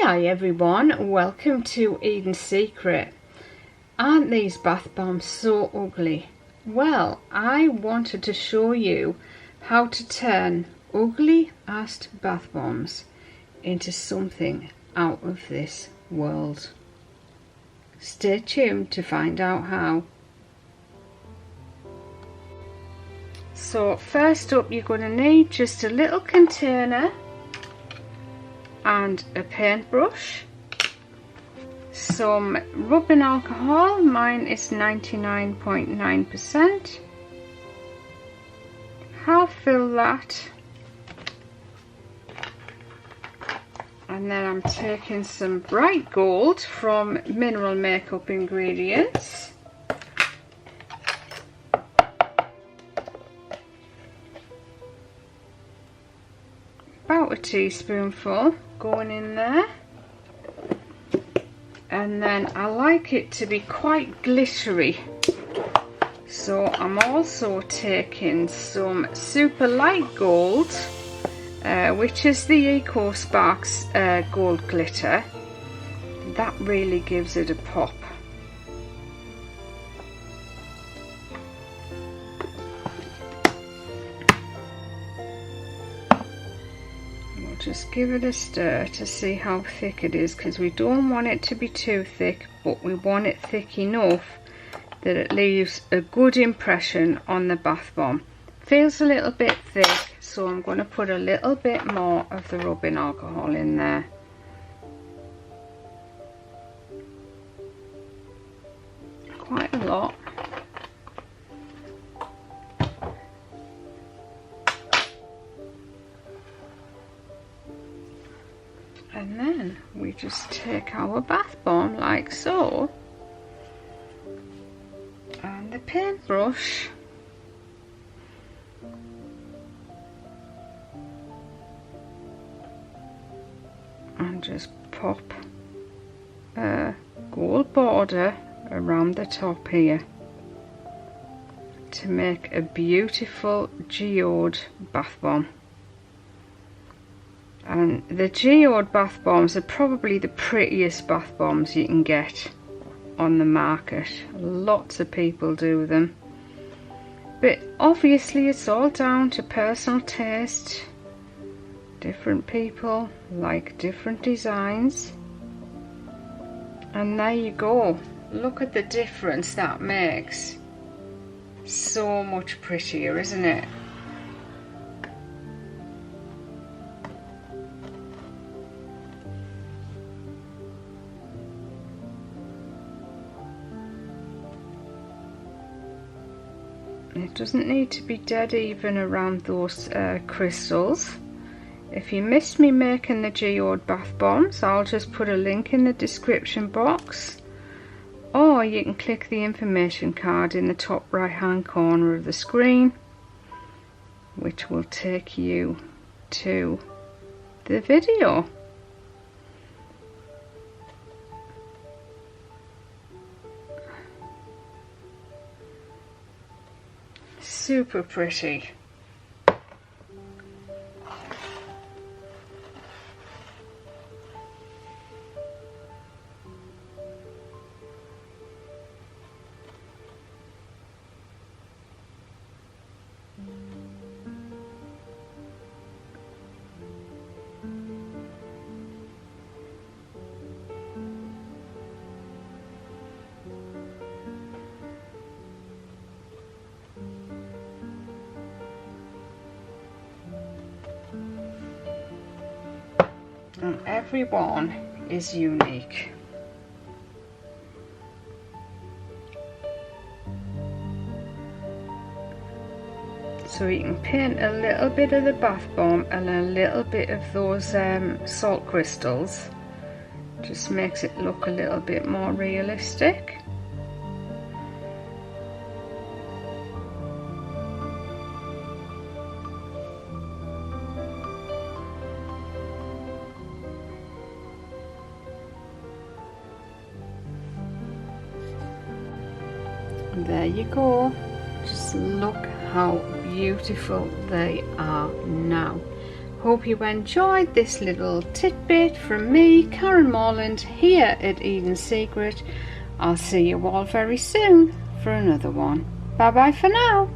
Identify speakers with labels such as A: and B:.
A: Hi everyone, welcome to Eden's Secret. Aren't these bath bombs so ugly? Well, I wanted to show you how to turn ugly ass bath bombs into something out of this world. Stay tuned to find out how. So first up, you're going to need just a little container and a paintbrush, some rubbing alcohol, mine is 99.9%. Half fill that, and then I'm taking some bright gold from Mineral Makeup Ingredients. About a teaspoonful going in there, and then I like it to be quite glittery, so I'm also taking some super light gold, which is the Eco Sparks gold glitter. That really gives it a pop. Just give it a stir to see how thick it is, because we don't want it to be too thick, but we want it thick enough that it leaves a good impression on the bath bomb. Feels a little bit thick, so I'm going to put a little bit more of the rubbing alcohol in there. Quite a lot. And then we just take our bath bomb like so, and the paintbrush, and just pop a gold border around the top here to make a beautiful geode bath bomb. And the geode bath bombs are probably the prettiest bath bombs you can get on the market. Lots of people do them, but obviously it's all down to personal taste. Different people like different designs, and there you go. Look at the difference that makes. So much prettier, isn't it? It doesn't need to be dead even around those crystals. If you missed me making the geode bath bombs, I'll just put a link in the description box, or you can click the information card in the top right hand corner of the screen, which will take you to the video. Super pretty. And everyone is unique. So you can paint a little bit of the bath bomb and a little bit of those salt crystals. Just makes it look a little bit more realistic. There you go. Just look how beautiful they are now. Hope you enjoyed this little tidbit from me, Karen Morland, here at Eden Secret. I'll see you all very soon for another one. Bye bye for now.